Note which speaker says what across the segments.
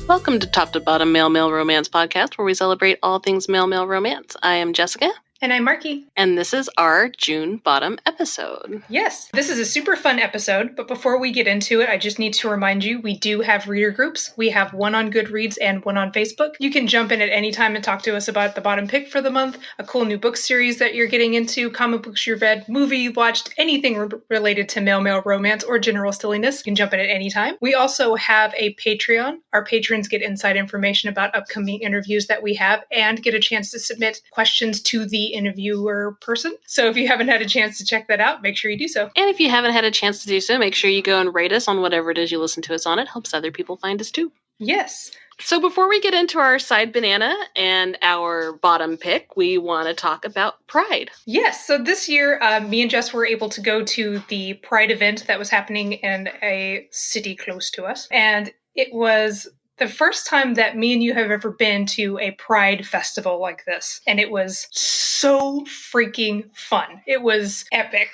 Speaker 1: Welcome to Top to Bottom Male Romance Podcast, where we celebrate all things male romance. I am Jessica.
Speaker 2: And I'm Markie.
Speaker 1: And this is our June bottom episode.
Speaker 2: Yes, this is a super fun episode, but before we get into it, I just need to remind you, we do have reader groups. We have one on Goodreads and one on Facebook. You can jump in at any time and talk to us about the bottom pick for the month, a cool new book series that you're getting into, comic books you've read, movie you watched, anything related to male romance or general silliness. You can jump in at any time. We also have a Patreon. Our patrons get inside information about upcoming interviews that we have and get a chance to submit questions to the interviewer person. So if you haven't had a chance to check that out, make sure you do so.
Speaker 1: And if you haven't had a chance to do so, make sure you go and rate us on whatever it is you listen to us on. It helps other people find us too.
Speaker 2: Yes.
Speaker 1: So before we get into our side banana and our bottom pick, we want to talk about Pride.
Speaker 2: Yes. So this year, me and Jess were able to go to the Pride event that was happening in a city close to us. And it was the first time that me and you have ever been to a Pride festival like this. And it was so freaking fun. It was epic.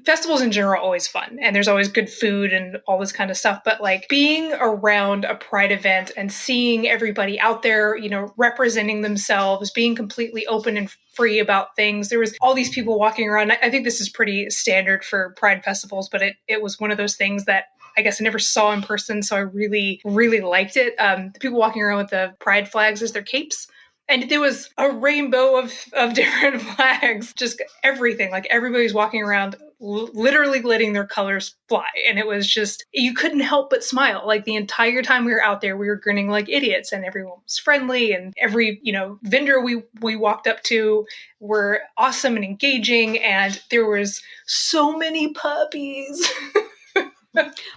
Speaker 2: Festivals in general are always fun. And there's always good food and all this kind of stuff. But being around a Pride event and seeing everybody out there, representing themselves, being completely open and free about things. There was all these people walking around. I think this is pretty standard for Pride festivals, but it was one of those things that I guess I never saw in person, so I really, really liked it. The people walking around with the pride flags as their capes. And there was a rainbow of different flags, just everything. Everybody's walking around literally letting their colors fly. And it was just, you couldn't help but smile. The entire time we were out there, we were grinning like idiots and everyone was friendly. And every, vendor we walked up to were awesome and engaging. And there was so many puppies.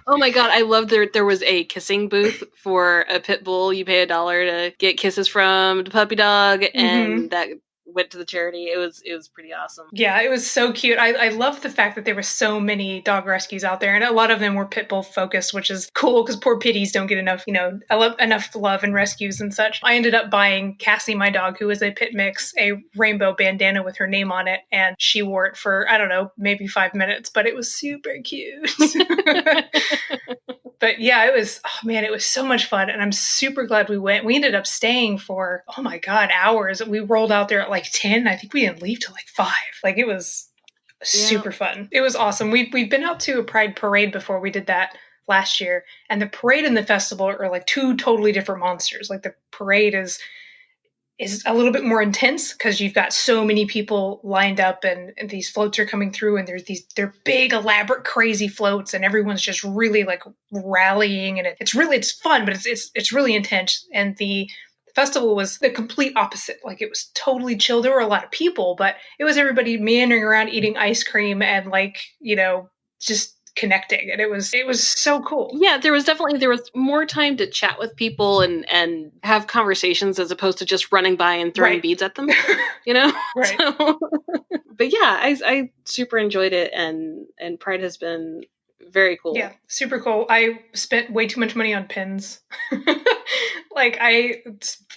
Speaker 1: Oh my god, I love there was a kissing booth for a pit bull. You pay $1 to get kisses from the puppy dog, and that went to the charity. It was pretty awesome.
Speaker 2: Yeah, it was so cute. I love the fact that there were so many dog rescues out there, and a lot of them were pit bull focused, which is cool because poor pitties don't get enough, enough love and rescues and such. I ended up buying Cassie, my dog, who is a pit mix, a rainbow bandana with her name on it, and she wore it for, I don't know, maybe 5 minutes, but it was super cute. But yeah, it was so much fun. And I'm super glad we went. We ended up staying for, oh my God, hours. We rolled out there at 10. I think we didn't leave till 5. It was super fun. It was awesome. We've been out to a Pride parade before. We did that last year. And the parade and the festival are two totally different monsters. The parade is a little bit more intense because you've got so many people lined up and these floats are coming through and they're big, elaborate, crazy floats and everyone's just really rallying and it's fun, but it's really intense. And the festival was the complete opposite. It was totally chill. There were a lot of people, but it was everybody meandering around eating ice cream and just connecting, and it was so cool.
Speaker 1: Yeah, there was more time to chat with people and have conversations as opposed to just running by and throwing beads at them,
Speaker 2: Right.
Speaker 1: So, but yeah, I super enjoyed it, and Pride has been very cool.
Speaker 2: Yeah, super cool. I spent way too much money on pins.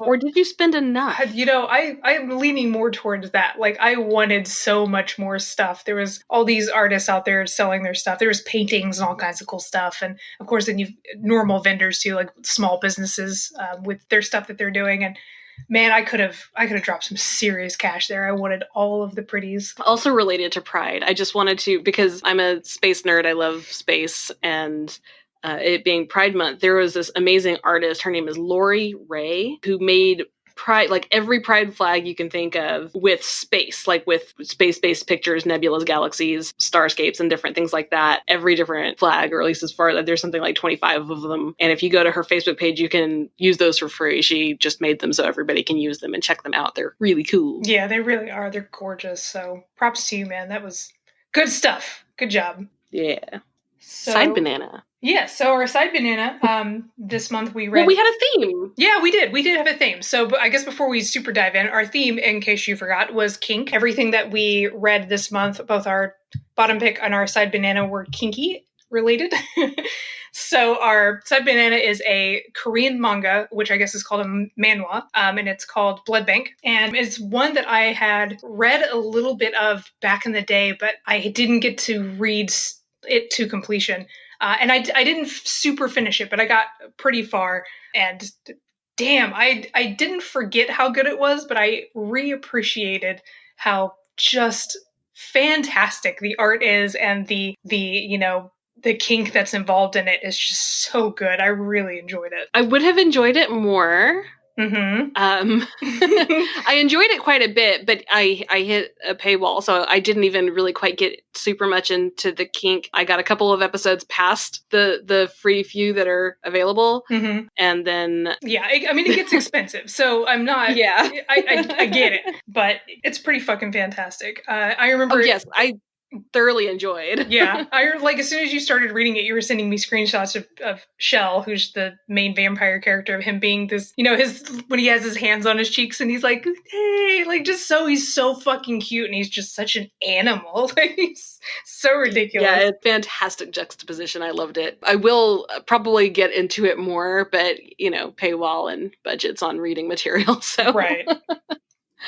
Speaker 1: Or did you spend enough?
Speaker 2: I'm leaning more towards that. I wanted so much more stuff. There was all these artists out there selling their stuff. There was paintings and all kinds of cool stuff. And of course, then you've normal vendors too, small businesses with their stuff that they're doing. And man, I could have dropped some serious cash there. I wanted all of the pretties.
Speaker 1: Also related to Pride, I just wanted to, because I'm a space nerd, I love space, and it being Pride Month, there was this amazing artist, her name is Lori Ray, who made Pride, every Pride flag you can think of with space, with space-based pictures, nebulas, galaxies, starscapes, and different things like that. Every different flag, or at least as far as there's something 25 of them. And if you go to her Facebook page, you can use those for free. She just made them so everybody can use them and check them out. They're really cool.
Speaker 2: Yeah, they really are. They're gorgeous. So props to you, man. That was good stuff. Good job.
Speaker 1: Yeah. Side banana.
Speaker 2: Yeah, so our side banana, this month we read...
Speaker 1: Well, we had a theme.
Speaker 2: Yeah, we did. We did have a theme. So I guess before we super dive in, our theme, in case you forgot, was kink. Everything that we read this month, both our bottom pick and our side banana, were kinky related. So our side banana is a Korean manga, which I guess is called a manhwa, and it's called Blood Bank. And it's one that I had read a little bit of back in the day, but I didn't get to read it to completion. And I didn't super finish it, but I got pretty far. And damn, I didn't forget how good it was, but I reappreciated how just fantastic the art is, and the the kink that's involved in it is just so good. I really enjoyed it.
Speaker 1: I would have enjoyed it more.
Speaker 2: Mm-hmm.
Speaker 1: I enjoyed it quite a bit, but I hit a paywall, so I didn't even really quite get super much into the kink. I got a couple of episodes past the free few that are available,
Speaker 2: Mm-hmm.
Speaker 1: and then
Speaker 2: yeah, I mean it gets expensive, so I'm not.
Speaker 1: yeah,
Speaker 2: I get it, but it's pretty fucking fantastic. I remember.
Speaker 1: Oh yes, I thoroughly enjoyed.
Speaker 2: Yeah, I like as soon as you started reading it, you were sending me screenshots of Shell, who's the main vampire character, of him being this, his when he has his hands on his cheeks and he's like, hey, like he's so fucking cute, and he's just such an animal. Like he's so ridiculous.
Speaker 1: Yeah, it's fantastic juxtaposition. I loved it. I will probably get into it more, but paywall and budgets on reading material. So
Speaker 2: right.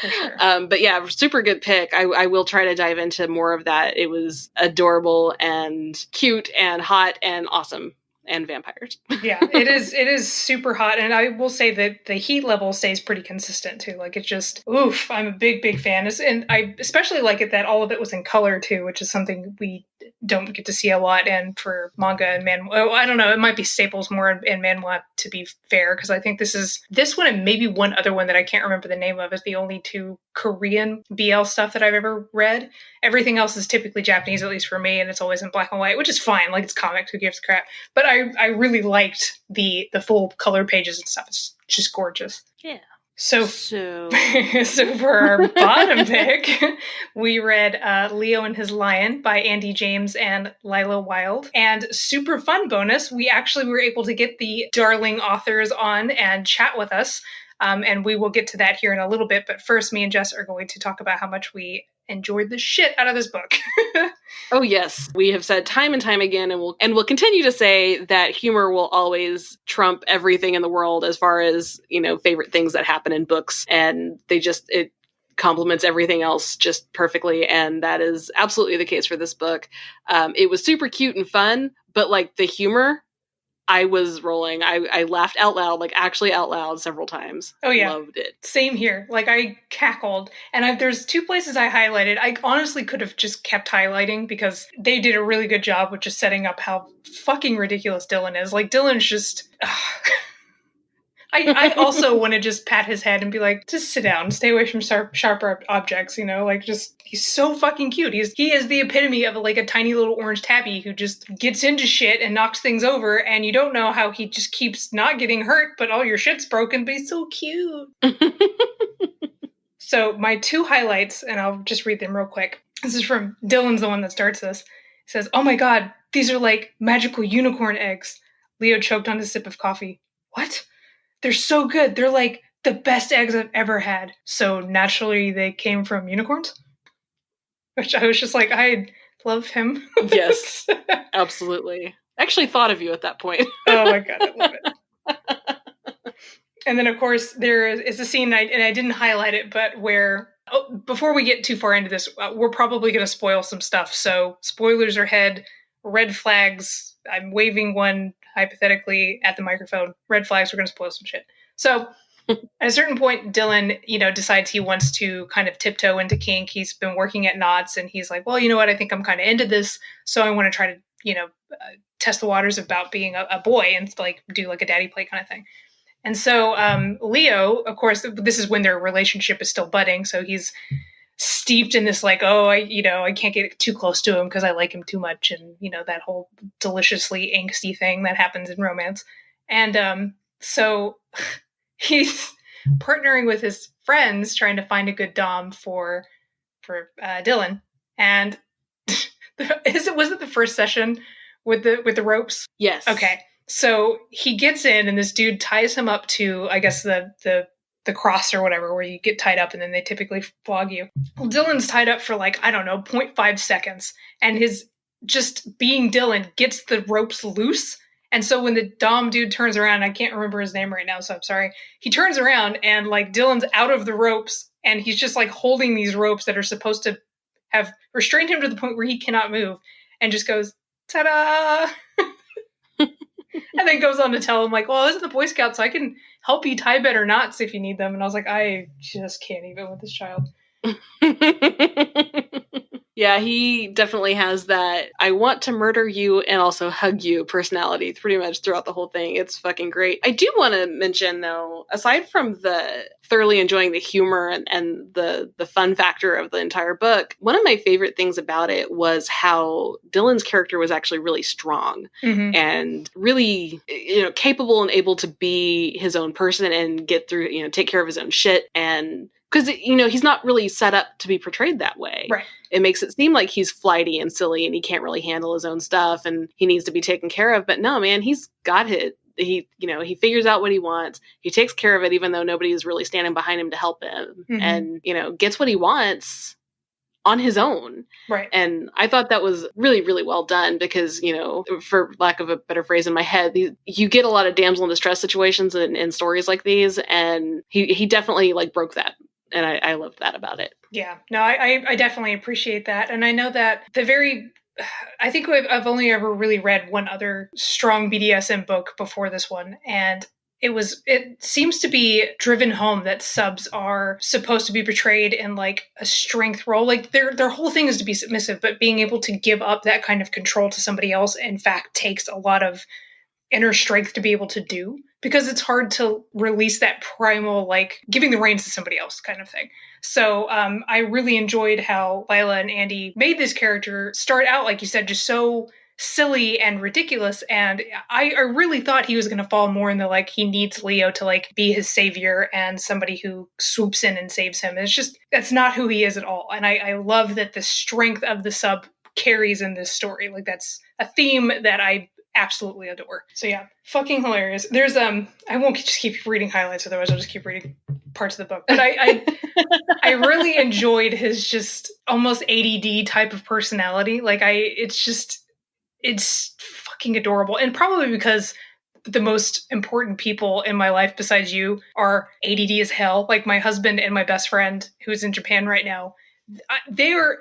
Speaker 2: For sure.
Speaker 1: But yeah, super good pick. I will try to dive into more of that. It was adorable and cute and hot and awesome, and vampires.
Speaker 2: Yeah, it is super hot, and I will say that the heat level stays pretty consistent too. Like it's just oof. I'm a big fan, and I especially like it that all of it was in color too, which is something we don't get to see a lot. And for manga and I don't know, it might be staples more in manhwa, to be fair, because I think this one and maybe one other one that I can't remember the name of is the only two Korean BL stuff that I've ever read. Everything else is typically Japanese, at least for me, and it's always in black and white, which is fine. Like it's comics, who gives a crap? But I really liked the full color pages and stuff. It's just gorgeous.
Speaker 1: Yeah.
Speaker 2: So for our bottom pick, we read Leo and His Lion by Andi James and Lila Wilde. And super fun bonus, we actually were able to get the darling authors on and chat with us. And we will get to that here in a little bit. But first, me and Jess are going to talk about how much we enjoyed the shit out of this book.
Speaker 1: Oh yes, we have said time and time again, and we'll continue to say that humor will always trump everything in the world as far as favorite things that happen in books, and it complements everything else just perfectly, and that is absolutely the case for this book. It was super cute and fun, but like the humor, I was rolling. I laughed out loud, like actually out loud several times.
Speaker 2: Oh yeah.
Speaker 1: Loved it.
Speaker 2: Same here. Like I cackled. And there's two places I highlighted. I honestly could have just kept highlighting because they did a really good job with just setting up how fucking ridiculous Dylan is. Like Dylan's just... I also want to just pat his head and be like, just sit down, stay away from sharp objects, he's so fucking cute. He is the epitome of like a tiny little orange tabby who just gets into shit and knocks things over, and you don't know how he just keeps not getting hurt, but all your shit's broken, but he's so cute. So my two highlights, and I'll just read them real quick. This is from Dylan's the one that starts this. He says, "Oh my god, these are like magical unicorn eggs." Leo choked on a sip of coffee. "What? They're so good. They're like the best eggs I've ever had." So naturally they came from unicorns? Which I was just like, I love him.
Speaker 1: Yes, absolutely. I actually thought of you at that point.
Speaker 2: Oh my god, I love it. And then of course there is a scene, and I didn't highlight it, but where, before we get too far into this, we're probably going to spoil some stuff. So spoilers ahead, red flags. I'm waving one hypothetically at the microphone. Red flags, we're going to spoil some shit. So at a certain point, Dylan, decides he wants to kind of tiptoe into kink. He's been working at Knott's, and he's like, well, you know what? I think I'm kind of into this. So I want to try to, test the waters about being a boy and like do like a daddy play kind of thing. And so Leo, of course, this is when their relationship is still budding. So he's steeped in this like, I can't get too close to him because I like him too much, and that whole deliciously angsty thing that happens in romance. And so he's partnering with his friends trying to find a good dom for Dylan. And was it the first session with the ropes?
Speaker 1: Yes.
Speaker 2: Okay. So he gets in, and this dude ties him up to, I guess, the cross or whatever, where you get tied up and then they typically flog you. Well, Dylan's tied up for 0.5 seconds, and his just being Dylan gets the ropes loose. And so when the dom dude turns around, I can't remember his name right now, so I'm sorry. He turns around and Dylan's out of the ropes, and he's just holding these ropes that are supposed to have restrained him to the point where he cannot move, and just goes, ta-da! And then goes on to tell him, like, well, I was in the Boy Scouts, so I can help you tie better knots if you need them. And I was like, I just can't even with this child.
Speaker 1: Yeah, he definitely has that I want to murder you and also hug you personality pretty much throughout the whole thing. It's fucking great. I do want to mention, though, aside from the thoroughly enjoying the humor and the fun factor of the entire book, one of my favorite things about it was how Dylan's character was actually really strong and really, capable and able to be his own person and get through, take care of his own shit. And because, he's not really set up to be portrayed that way.
Speaker 2: Right.
Speaker 1: It makes it seem like he's flighty and silly and he can't really handle his own stuff and he needs to be taken care of. But no, man, he's got it. He figures out what he wants. He takes care of it, even though nobody is really standing behind him to help him, and, gets what he wants on his own.
Speaker 2: Right.
Speaker 1: And I thought that was really, really well done because, for lack of a better phrase in my head, you get a lot of damsel in distress situations in stories like these. And he definitely broke that. And I loved that about it.
Speaker 2: Yeah, no, I definitely appreciate that. And I know that I think I've only ever really read one other strong BDSM book before this one. And it seems to be driven home that subs are supposed to be portrayed in like a strength role. Like their whole thing is to be submissive, but being able to give up that kind of control to somebody else, in fact, takes a lot of inner strength to be able to do, because it's hard to release that primal, like giving the reins to somebody else kind of thing. So I really enjoyed how Lila and Andi made this character start out, like you said, just so silly and ridiculous. And I really thought he was going to fall more in the, like, he needs Leo to like be his savior and somebody who swoops in and saves him. It's just, that's not who he is at all. And I love that the strength of the sub carries in this story. Like, that's a theme that I absolutely adore. So yeah, fucking hilarious. There's I won't just keep reading highlights, otherwise I'll just keep reading parts of the book. But I really enjoyed his just almost ADD type of personality. Like it's fucking adorable. And probably because the most important people in my life besides you are ADD as hell. Like my husband and my best friend who's in Japan right now, they are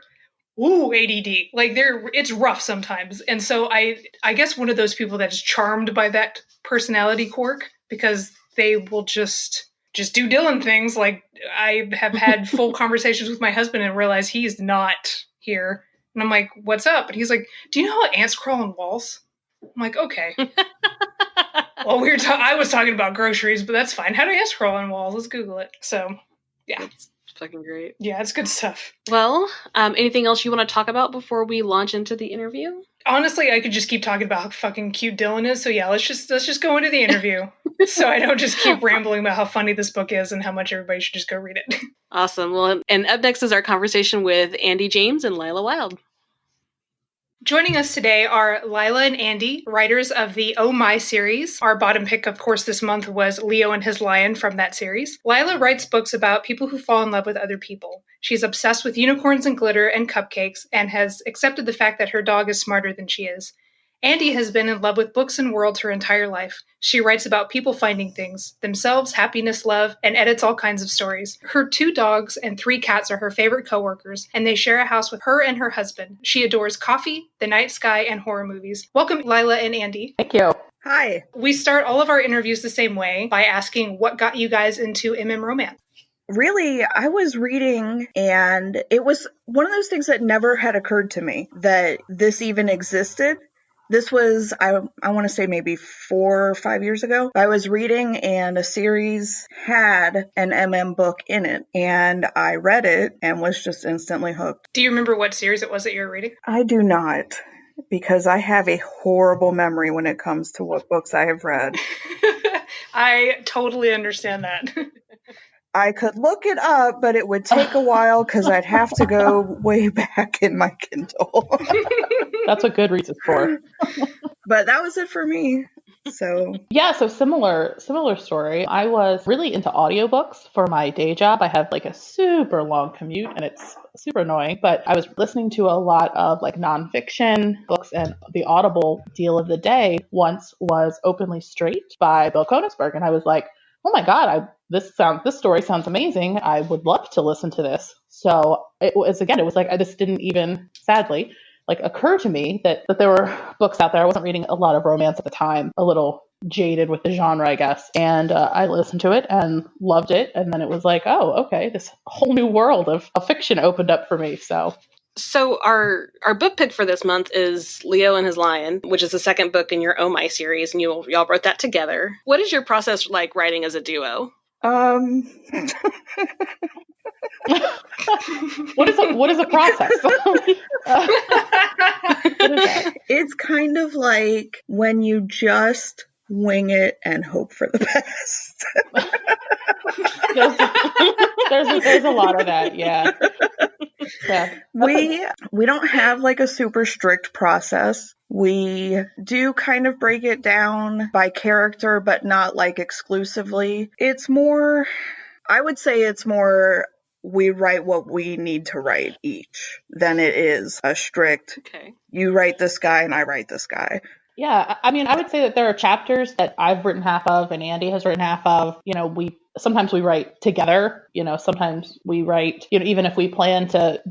Speaker 2: ADD. Like it's rough sometimes. And so I guess one of those people that's charmed by that personality quirk, because they will just do Dylan things. Like I have had full conversations with my husband and realize he's not here. And I'm like, what's up? And he's like, do you know how ants crawl on walls? I'm like, okay. Well, I was talking about groceries, but that's fine. How do ants crawl on walls? Let's Google it. So yeah.
Speaker 1: That's fucking great.
Speaker 2: Yeah, it's good stuff.
Speaker 1: Well, anything else you want to talk about before we launch into the interview?
Speaker 2: Honestly, I could just keep talking about how fucking cute Dylan is. So yeah, let's just go into the interview. So I don't just keep rambling about how funny this book is and how much everybody should just go read it.
Speaker 1: Awesome. Well, and up next is our conversation with Andi James and Lila Wilde.
Speaker 2: Joining us today are Lila and Andi, writers of the Oh My series. Our bottom pick, of course, this month was Leo and His Lion from that series. Lila writes books about people who fall in love with other people. She's obsessed with unicorns and glitter and cupcakes and has accepted the fact that her dog is smarter than she is. Andi has been in love with books and worlds her entire life. She writes about people finding things, themselves, happiness, love, and edits all kinds of stories. Her 2 dogs and 3 cats are her favorite coworkers, and they share a house with her and her husband. She adores coffee, the night sky, and horror movies. Welcome, Lila and Andi.
Speaker 3: Thank you.
Speaker 4: Hi.
Speaker 2: We start all of our interviews the same way, by asking what got you guys into romance.
Speaker 4: Really, I was reading, and it was one of those things that never had occurred to me that this even existed. This was, I want to say maybe 4 or 5 years ago. I was reading and a series had an book in it, and I read it and was just instantly hooked.
Speaker 2: Do you remember what series it was that you were reading?
Speaker 4: I do not, because I have a horrible memory when it comes to what books I have read.
Speaker 2: I totally understand that.
Speaker 4: I could look it up, but it would take a while because I'd have to go way back in my Kindle.
Speaker 3: That's what Goodreads is for.
Speaker 4: But that was it for me. So
Speaker 3: similar story. I was really into audiobooks for my day job. I have like a super long commute and it's super annoying, but I was listening to a lot of like nonfiction books, and the Audible deal of the day once was Openly Straight by Bill Koenigsberg. And I was like, oh my God, this story sounds amazing. I would love to listen to this. So it was like, this didn't even, sadly, like occur to me that there were books out there. I wasn't reading a lot of romance at the time, a little jaded with the genre, I guess. And I listened to it and loved it. And then it was like, oh, okay, this whole new world of fiction opened up for me.
Speaker 1: So our book pick for this month is Leo and His Lion, which is the second book in your Oh My series, and y'all wrote that together. What is your process like writing as a duo?
Speaker 3: What is a process? What is that?
Speaker 4: It's kind of like when you just wing it and hope for the best.
Speaker 3: There's a lot of that, yeah. Yeah.
Speaker 4: We don't have like a super strict process. We do kind of break it down by character, but not like exclusively. It's more, I would say it's more we write what we need to write each than it is a strict,
Speaker 1: okay,
Speaker 4: you write this guy and I write this guy.
Speaker 3: Yeah, I mean, I would say that there are chapters that I've written half of and Andi has written half of. Sometimes we write together. Sometimes we write, even if we plan to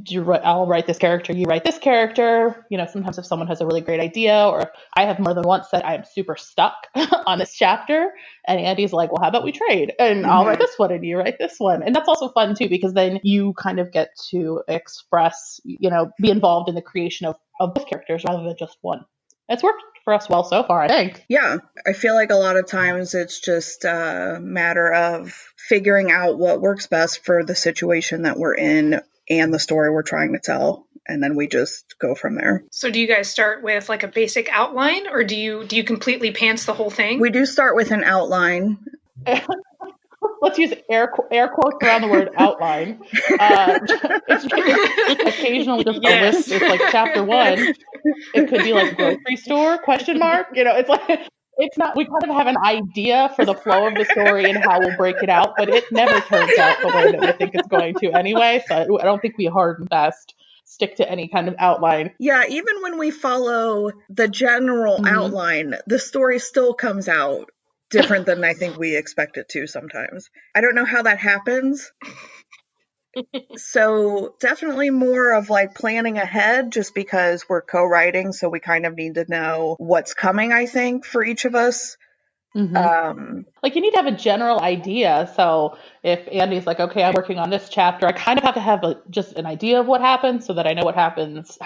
Speaker 3: I'll write this character, you write this character. Sometimes if someone has a really great idea, or if I have more than once said I am super stuck on this chapter, and Andi's like, well, how about we trade? And I'll write this one and you write this one. And that's also fun too, because then you kind of get to express, be involved in the creation of both characters rather than just one. It's worked for us well so far, I think.
Speaker 4: Yeah, I feel like a lot of times it's just a matter of figuring out what works best for the situation that we're in and the story we're trying to tell, and then we just go from there.
Speaker 2: So do you guys start with like a basic outline, or do you completely pants the whole thing?
Speaker 4: We do start with an outline.
Speaker 3: Let's use air quotes around the word outline. It's occasionally just a list. It's like chapter 1. It could be like grocery store ? It's like, it's not. We kind of have an idea for the flow of the story and how we'll break it out, but it never turns out the way that we think it's going to anyway. So I don't think we hard and fast stick to any kind of outline.
Speaker 4: Yeah, even when we follow the general outline, the story still comes out different than I think we expect it to sometimes. I don't know how that happens. So definitely more of like planning ahead, just because we're co-writing, so we kind of need to know what's coming, I think, for each of us.
Speaker 3: Like, you need to have a general idea. So if Andi's like, okay, I'm working on this chapter, I kind of have to have just an idea of what happens so that I know what happens,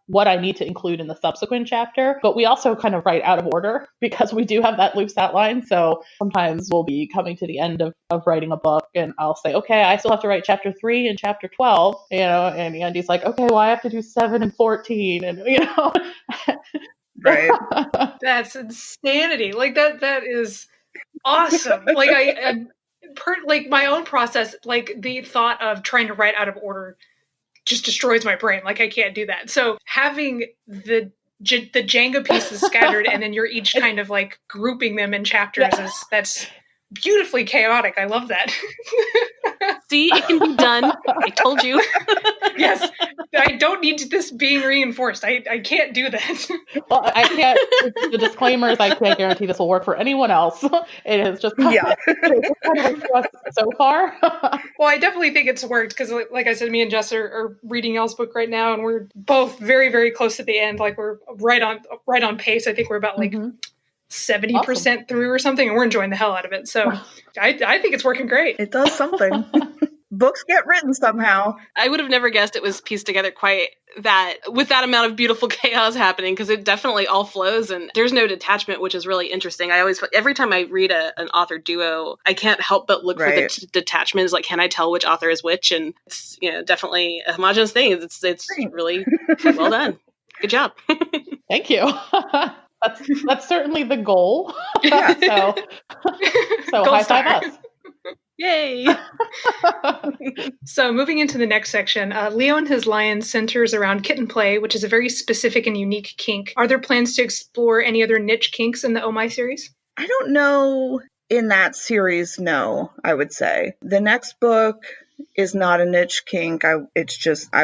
Speaker 3: what I need to include in the subsequent chapter. But we also kind of write out of order because we do have that loose outline. So sometimes we'll be coming to the end of writing a book and I'll say, okay, I still have to write chapter 3 and chapter 12, and Andi's like, okay, well, I have to do 7 and 14, and
Speaker 4: Right.
Speaker 2: That's insanity. Like that is awesome. Like like my own process, like the thought of trying to write out of order just destroys my brain. Like I can't do that. So having the Jenga pieces scattered and then you're each kind of like grouping them in chapters that's beautifully chaotic. I love that.
Speaker 1: See, it can be done. I told you.
Speaker 2: Yes. I don't need this being reinforced. I can't do that.
Speaker 3: Well, I can't. The disclaimer is I can't guarantee this will work for anyone else. It is just kind of worked for us so far.
Speaker 2: Well, I definitely think it's worked because, like I said, me and Jess are reading Elle's book right now, and we're both very, very close to the end. Like we're right on pace. I think we're about 70% through or something, and we're enjoying the hell out of it. So I think it's working great.
Speaker 4: It does something. Books get written somehow.
Speaker 1: I would have never guessed it was pieced together quite that with that amount of beautiful chaos happening, because it definitely all flows and there's no detachment, which is really interesting. Every time I read an author duo, I can't help but look for the detachments. Like, can I tell which author is which? And it's definitely a homogenous thing. It's really well done. Good job.
Speaker 3: Thank you. That's certainly the goal.
Speaker 4: Yeah.
Speaker 3: So high five us.
Speaker 1: Yay!
Speaker 2: So moving into the next section, Leo and His Lion centers around kitten play, which is a very specific and unique kink. Are there plans to explore any other niche kinks in the Oh My series?
Speaker 4: I don't know in that series, no, I would say. The next book is not a niche kink. I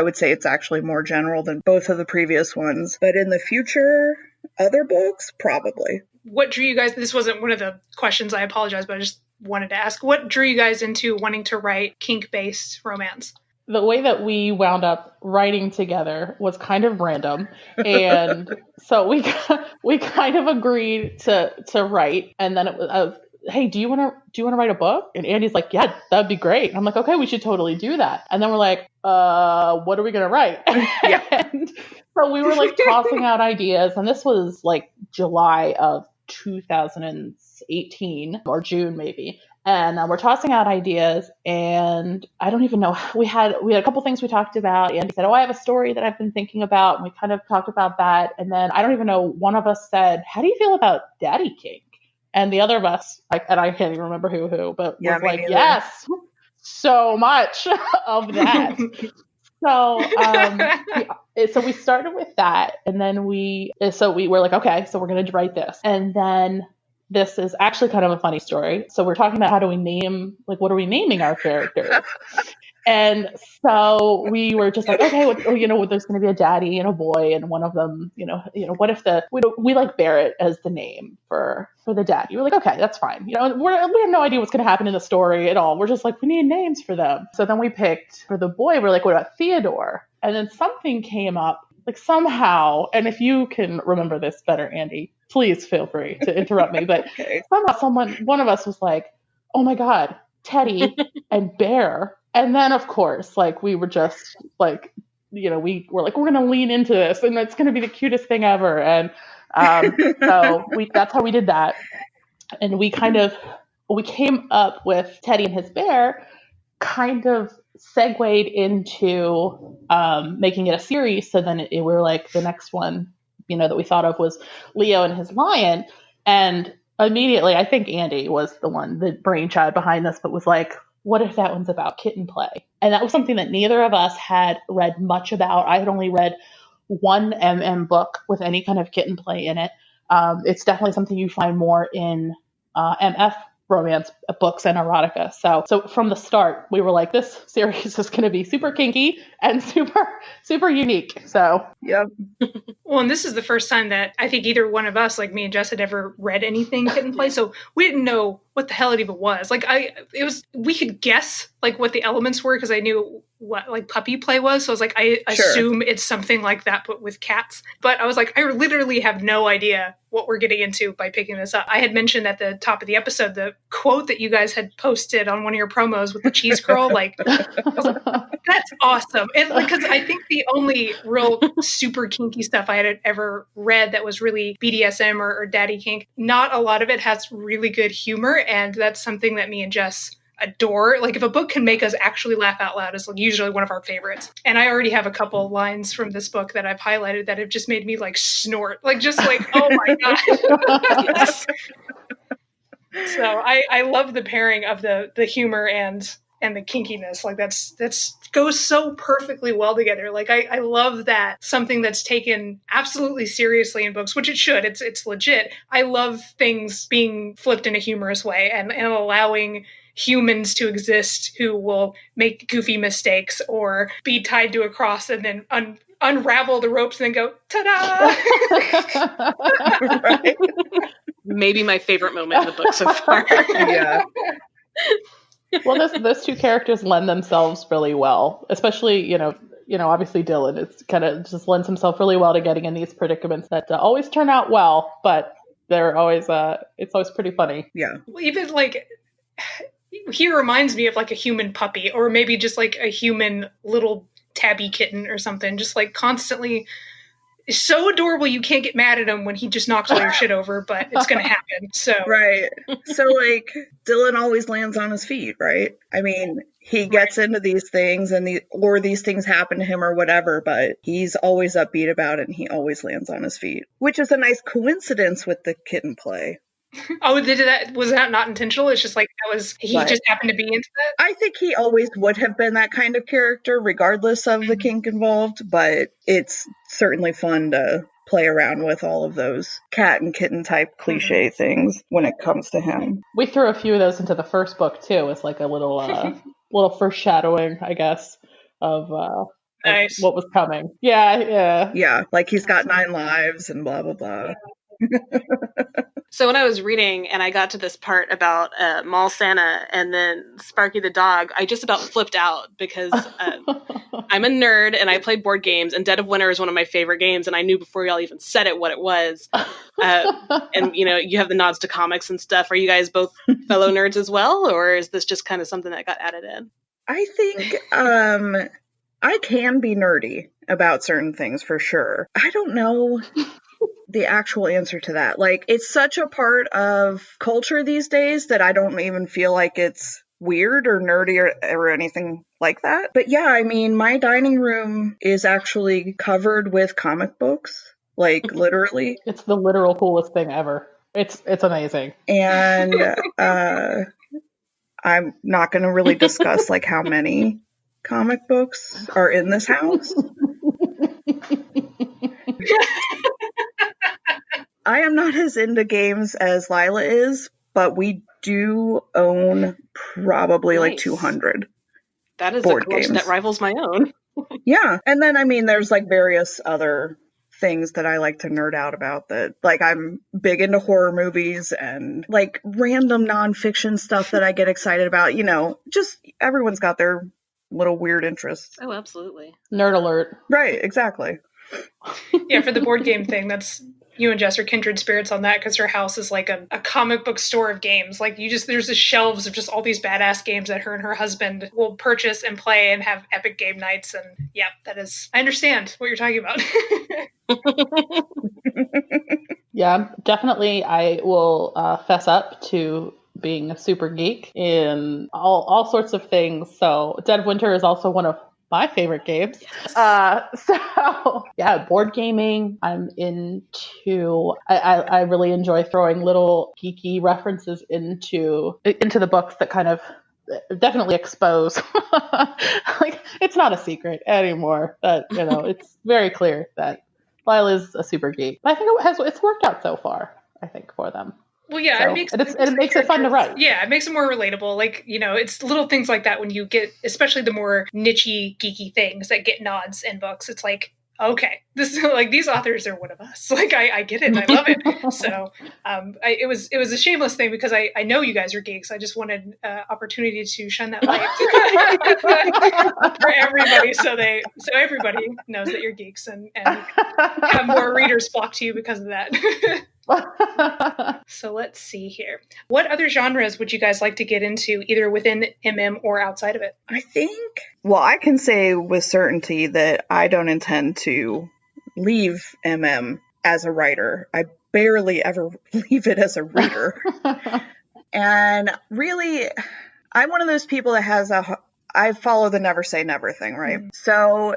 Speaker 4: would say it's actually more general than both of the previous ones. But in the future, other books, probably.
Speaker 2: What drew you guys, this wasn't one of the questions, I apologize, but I just wanted to ask, what drew you guys into wanting to write kink-based romance?
Speaker 3: the way that we wound up writing together was kind of random. And so we kind of agreed to write. And then it was, hey, do you want to write a book? And Andy's like, yeah, that'd be great. And I'm like, okay, we should totally do that. And then we're like, what are we going to write?
Speaker 4: Yeah.
Speaker 3: And so we were like tossing out ideas. And this was like July of 2018 or June maybe. And we're tossing out ideas, and I don't even know. We had a couple things we talked about. And he said, "Oh, I have a story that I've been thinking about." And we kind of talked about that. And then I don't even know. One of us said, "How do you feel about Daddy Kink?" And the other of us, and I can't even remember who, but
Speaker 4: Yeah,
Speaker 3: was
Speaker 4: me
Speaker 3: like,
Speaker 4: neither.
Speaker 3: "Yes, so much of that." So, so we started with that, and then we were like, okay, so we're going to write this, and then. This is actually kind of a funny story. So we're talking about how do we name, like, what are we naming our characters? And so we were just like, okay, there's going to be a daddy and a boy, and one of them, what if we like Barrett as the name for the daddy? We're like, okay, that's fine. We have no idea what's going to happen in the story at all. We're just like, we need names for them. So then we picked for the boy. We're like, what about Theodore? And then something came up. Like somehow, and if you can remember this better, Andy, please feel free to interrupt me. But
Speaker 4: Okay.
Speaker 3: somehow one of us was like, oh my God, Teddy and Bear. And then of course, like we were just like, we were like, we're going to lean into this and it's going to be the cutest thing ever. And so that's how we did that. And we came up with Teddy and his bear kind of segued into making it a series. So then we were like, the next one, that we thought of was Leo and his lion. And immediately, I think Andy was the brainchild behind this, but was like, what if that one's about kitten play? And that was something that neither of us had read much about. I had only read one book with any kind of kitten play in it. It's definitely something you find more in MF romance books and erotica. So from the start, we were like, this series is going to be super kinky and super, super unique. So,
Speaker 4: Yep.
Speaker 2: Well, and this is the first time that I think either one of us, like me and Jess, had ever read anything kitten play. So we didn't know what the hell it even was. Like we could guess like what the elements were because I knew what like puppy play was. So I was like, I assume it's something like that, but with cats. But I was like, I literally have no idea what we're getting into by picking this up. I had mentioned at the top of the episode, the quote that you guys had posted on one of your promos with the cheese curl. Like, I was like, that's awesome. And because I think the only real super kinky stuff I had ever read that was really BDSM or daddy kink, not a lot of it has really good humor. And that's something that me and Jess adore. Like if a book can make us actually laugh out loud is like usually one of our favorites. And I already have a couple lines from this book that I've highlighted that have just made me like snort. Like just like, oh my God. So I love the pairing of the humor and the kinkiness. Like that's goes so perfectly well together. Like I love that something that's taken absolutely seriously in books, which it should. It's legit. I love things being flipped in a humorous way and allowing humans to exist who will make goofy mistakes or be tied to a cross and then unravel the ropes and then go, ta-da!
Speaker 4: Right.
Speaker 1: Maybe my favorite moment in the book so far.
Speaker 4: Yeah.
Speaker 3: Well, those two characters lend themselves really well, especially, obviously Dylan. It's kind of just lends himself really well to getting in these predicaments that always turn out well, but they're always, it's always pretty funny.
Speaker 4: Yeah.
Speaker 2: Even like, he reminds me of like a human puppy or maybe just like a human little tabby kitten or something, just like constantly so adorable you can't get mad at him when he just knocks all your shit over, but it's gonna happen. So
Speaker 4: Right. So like Dylan always lands on his feet, right? I mean, he gets into these things and these things happen to him or whatever, but he's always upbeat about it and he always lands on his feet, which is a nice coincidence with the kitten play.
Speaker 2: Oh, was that not intentional? It's just like he
Speaker 4: Right.
Speaker 2: just happened to be into that.
Speaker 4: I think he always would have been that kind of character regardless of the kink involved, but it's certainly fun to play around with all of those cat and kitten type cliche things when it comes to him.
Speaker 3: We threw a few of those into the first book too. It's like a little foreshadowing, I guess, of
Speaker 2: Nice.
Speaker 3: what was coming. Yeah.
Speaker 4: Yeah, like he's got 9 lives and blah blah blah.
Speaker 1: So when I was reading and I got to this part about Mall Santa and then Sparky the dog, I just about flipped out because I'm a nerd and I play board games, and Dead of Winter is one of my favorite games, and I knew before y'all even said it what it was. And you have the nods to comics and stuff. Are you guys both fellow nerds as well, or is this just kind of something that got added in?
Speaker 4: I think I can be nerdy about certain things for sure. I don't know the actual answer to that. Like, it's such a part of culture these days that I don't even feel like it's weird or nerdy or anything like that. But yeah, I mean, my dining room is actually covered with comic books, like literally.
Speaker 3: It's the literal coolest thing ever. It's amazing.
Speaker 4: And I'm not going to really discuss like how many comic books are in this house. I am not as into games as Lila is, but we do own probably like 200
Speaker 1: That is
Speaker 4: board
Speaker 1: a collection
Speaker 4: games
Speaker 1: that rivals my own.
Speaker 4: Yeah, and then I mean there's like various other things that I like to nerd out about, that like I'm big into horror movies and like random nonfiction stuff that I get excited about. Just everyone's got their little weird interests.
Speaker 1: Oh, absolutely.
Speaker 3: Nerd alert.
Speaker 4: Right, exactly.
Speaker 2: Yeah, for the board game thing, that's you and Jess are kindred spirits on that, because her house is like a comic book store of games. Like there's the shelves of just all these badass games that her and her husband will purchase and play and have epic game nights. And yeah, I understand what you're talking about.
Speaker 3: Yeah, definitely. I will fess up to being a super geek in all sorts of things. So Dead of Winter is also one of my favorite games.
Speaker 1: Yes.
Speaker 3: So yeah, board gaming. I'm into. I really enjoy throwing little geeky references into the books that kind of definitely expose. Like, it's not a secret anymore, but it's very clear that Lila's a super geek. I think it's worked out so far, I think, for them.
Speaker 2: Well, yeah,
Speaker 3: So, it makes it fun to write.
Speaker 2: Yeah, it makes it more relatable. Like, it's little things like that when you get, especially the more niche-y, geeky things that get nods in books. It's like, okay, this like these authors are one of us. Like, I get it, and I love it. So, it was a shameless thing because I know you guys are geeks. I just wanted opportunity to shine that light for everybody, so everybody knows that you're geeks and have more readers flock to you because of that. So let's see here. What other genres would you guys like to get into, either within MM or outside of it?
Speaker 4: I think, well, I can say with certainty that I don't intend to leave MM as a writer. I barely ever leave it as a reader. And really, I'm one of those people that I follow the never say never thing, right? Mm-hmm. So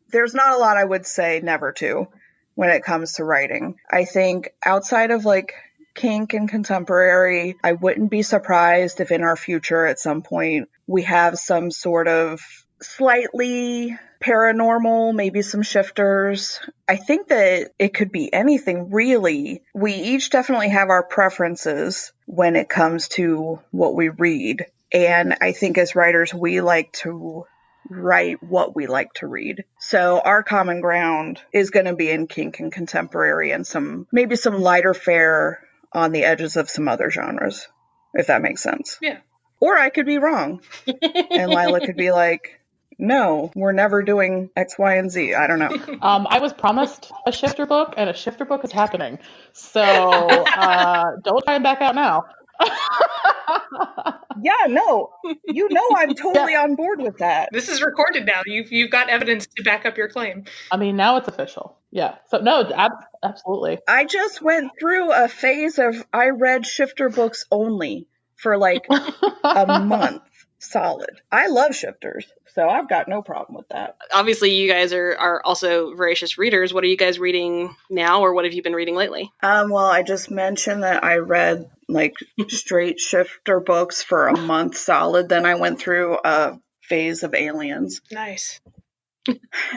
Speaker 4: there's not a lot I would say never to when it comes to writing. I think outside of like kink and contemporary, I wouldn't be surprised if in our future at some point we have some sort of slightly paranormal, maybe some shifters. I think that it could be anything really. We each definitely have our preferences when it comes to what we read. And I think as writers, we like to write what we like to read. So our common ground is going to be in kink and contemporary, and maybe some lighter fare on the edges of some other genres, if that makes sense.
Speaker 2: Yeah.
Speaker 4: Or I could be wrong. And Lila could be like, no, we're never doing X, Y, and Z. I don't know.
Speaker 3: I was promised a shifter book, and a shifter book is happening. So don't try and back out now.
Speaker 4: Yeah, no. I'm totally on board with that.
Speaker 2: This is recorded now. You've got evidence to back up your claim.
Speaker 3: I mean, now it's official. Yeah. So no, absolutely.
Speaker 4: I just went through a phase of I read shifter books only for like a month solid. I love shifters, so I've got no problem with that.
Speaker 1: Obviously, you guys are also voracious readers. What are you guys reading now, or what have you been reading lately?
Speaker 4: Well, I just mentioned that I read like straight shifter books for a month solid. Then I went through a phase of aliens.
Speaker 2: Nice.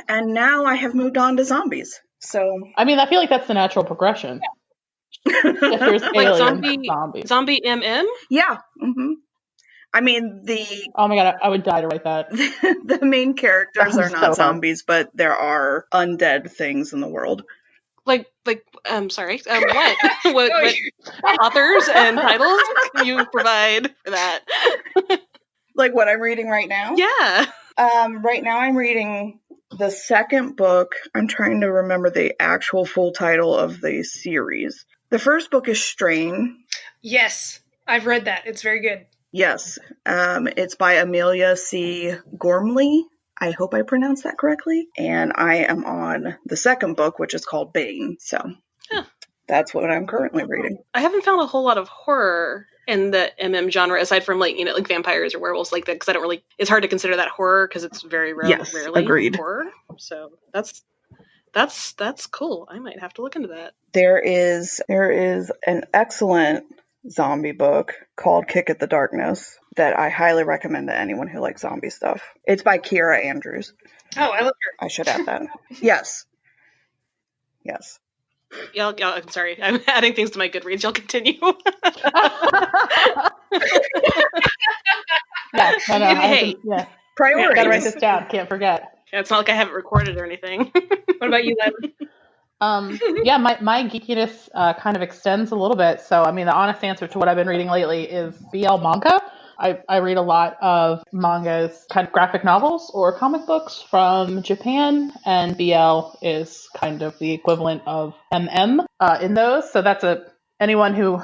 Speaker 4: And now I have moved on to zombies. So
Speaker 3: I mean, I feel like that's the natural progression.
Speaker 4: Yeah.
Speaker 3: If there's
Speaker 1: like
Speaker 3: zombies.
Speaker 1: Zombie MM?
Speaker 4: Yeah. Mm-hmm. I mean,
Speaker 3: oh my god, I would die to write that.
Speaker 4: The main characters are not zombies, but there are undead things in the world.
Speaker 1: Sorry. What? what authors and titles can you provide for that?
Speaker 4: Like what I'm reading right now?
Speaker 1: Yeah.
Speaker 4: Right now I'm reading the second book. I'm trying to remember the actual full title of the series. The first book is Strain.
Speaker 2: Yes, I've read that. It's very good.
Speaker 4: Yes. It's by Amelia C. Gormley. I hope I pronounced that correctly. And I am on the second book, which is called Bane. So that's what I'm currently reading.
Speaker 1: I haven't found a whole lot of horror in the genre, aside from like vampires or werewolves like that, because I don't really. It's hard to consider that horror because it's very rarely
Speaker 4: agreed.
Speaker 1: horror. So that's cool. I might have to look into that.
Speaker 4: There is an excellent zombie book called Kick at the Darkness that I highly recommend to anyone who likes zombie stuff. It's by Kiera Andrews.
Speaker 2: Oh, I love her.
Speaker 4: I should add that. Yes.
Speaker 1: Y'all, I'm sorry. I'm adding things to my Goodreads. Y'all continue.
Speaker 3: Hey.
Speaker 4: Priorities.
Speaker 3: Gotta write this down. Can't forget.
Speaker 1: Yeah, it's not like I haven't recorded or anything.
Speaker 2: What about you, Lila?
Speaker 3: My geekiness kind of extends a little bit. So, I mean, the honest answer to what I've been reading lately is BL manga. I read a lot of mangas, kind of graphic novels or comic books from Japan, and BL is kind of the equivalent of MM in those. So that's anyone who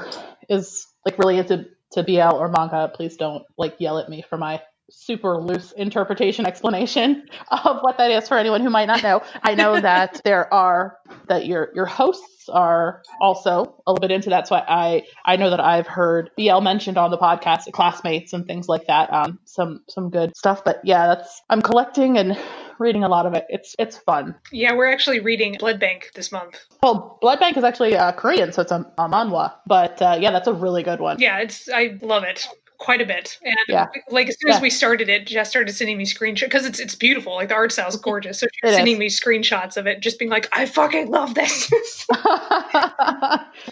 Speaker 3: is like really into BL or manga, please don't like yell at me for my super loose interpretation explanation of what that is for anyone who might not know. I know that your hosts are also a little bit into that, so I know that I've heard BL mentioned on the podcast, classmates and things like that. Some good stuff, but yeah, I'm collecting and reading a lot of it. It's fun.
Speaker 2: Yeah, we're actually reading Blood Bank this month.
Speaker 3: Well, Blood Bank is actually Korean, so it's a manhwa, but yeah, that's a really good one.
Speaker 2: Yeah, I love it quite a bit. And like as soon as we started it, Jess started sending me screenshots because it's beautiful. Like the art style is gorgeous. So she was sending me screenshots of it, just being like, I fucking love this.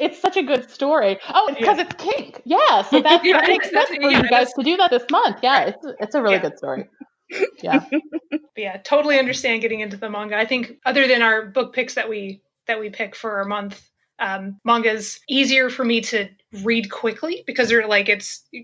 Speaker 3: It's such a good story. Oh, because it's kink. Yeah, so that makes sense for you guys to do that this month. Yeah, it's a really good story. Yeah.
Speaker 2: Yeah, totally understand getting into the manga. I think other than our book picks that we pick for our month, manga's easier for me to read quickly because they're like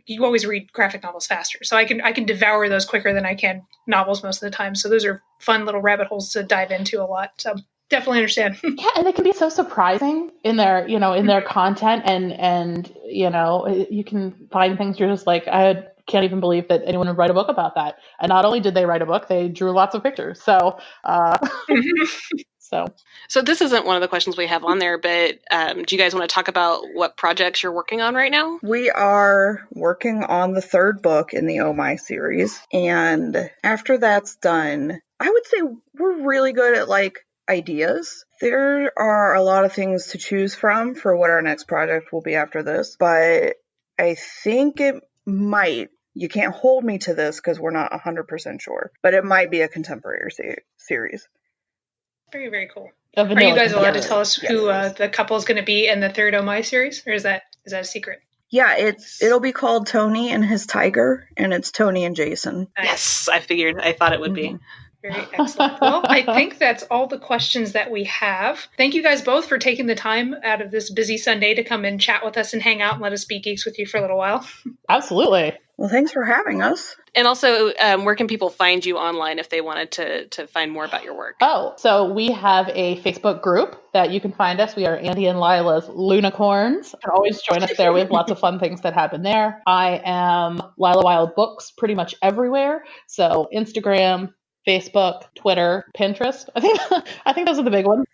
Speaker 2: you always read graphic novels faster. So I can devour those quicker than I can novels most of the time. So those are fun little rabbit holes to dive into a lot. So definitely understand.
Speaker 3: Yeah, and they can be so surprising in their content and you can find things you're just like, I can't even believe that anyone would write a book about that. And not only did they write a book, they drew lots of pictures. So
Speaker 1: So this isn't one of the questions we have on there, but do you guys want to talk about what projects you're working on right now?
Speaker 4: We are working on the third book in the Oh My series. And after that's done, I would say we're really good at like ideas. There are a lot of things to choose from for what our next project will be after this, but I think it might. You can't hold me to this because we're not 100% sure, but it might be a contemporary series.
Speaker 2: Very, very cool. Are you guys allowed to tell us who the couple is going to be in the third Oh My series, or is that a secret?
Speaker 4: Yeah, it'll be called Tony and His Tiger, and it's Tony and Jason.
Speaker 1: Nice. Yes, I thought it would be.
Speaker 2: Very excellent. Well, I think that's all the questions that we have. Thank you guys both for taking the time out of this busy Sunday to come and chat with us and hang out and let us be geeks with you for a little while.
Speaker 3: Absolutely.
Speaker 4: Well, thanks for having us.
Speaker 1: And also, where can people find you online if they wanted to find more about your work?
Speaker 3: Oh, so we have a Facebook group that you can find us. We are Andi and Lila's Lunicorns. You can always join us there. We have lots of fun things that happen there. I am Lila Wilde Books pretty much everywhere. So Instagram, Facebook, Twitter, Pinterest. I think those are the big ones.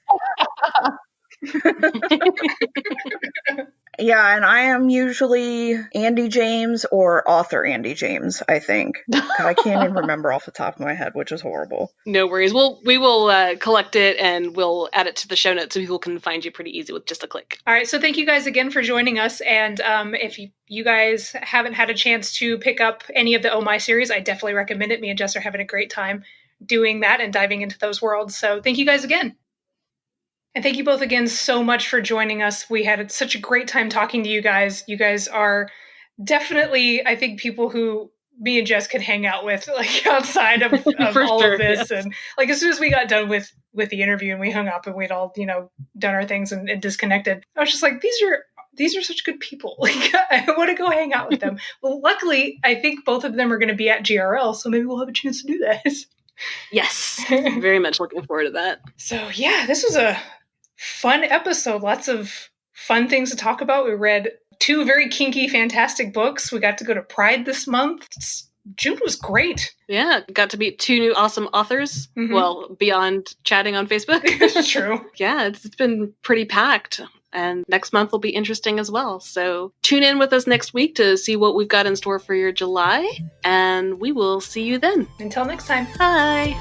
Speaker 4: Yeah, and I am usually Andi James or author Andi James, I think. I can't even remember off the top of my head, which is horrible.
Speaker 1: No worries. We will collect it and we'll add it to the show notes so people can find you pretty easy with just a click.
Speaker 2: All right, so thank you guys again for joining us. And if you guys haven't had a chance to pick up any of the Oh My series, I definitely recommend it. Me and Jess are having a great time doing that and diving into those worlds. So thank you guys again. And thank you both again so much for joining us. We had such a great time talking to you guys. You guys are definitely, I think, people who me and Jess could hang out with, like, outside of all
Speaker 1: sure,
Speaker 2: of this.
Speaker 1: yes.
Speaker 2: And like, as soon as we got done with the interview and we hung up and we'd all, you know, done our things and disconnected, I was just like, these are such good people. Like, I want to go hang out with them. Well, luckily, I think both of them are going to be at GRL, so maybe we'll have a chance to do that.
Speaker 1: Yes, very much looking forward to that.
Speaker 2: So yeah, this was a fun episode. Lots of fun things to talk about. We read 2 very kinky, fantastic books. We got to go to Pride this month. June was great.
Speaker 1: Yeah, got to meet 2 new awesome authors.
Speaker 2: Mhm.
Speaker 1: Well, beyond chatting on Facebook.
Speaker 2: It's true.
Speaker 1: Yeah, it's been pretty packed. And next month will be interesting as well. So tune in with us next week to see what we've got in store for your July. And we will see you then.
Speaker 2: Until next time.
Speaker 1: Bye.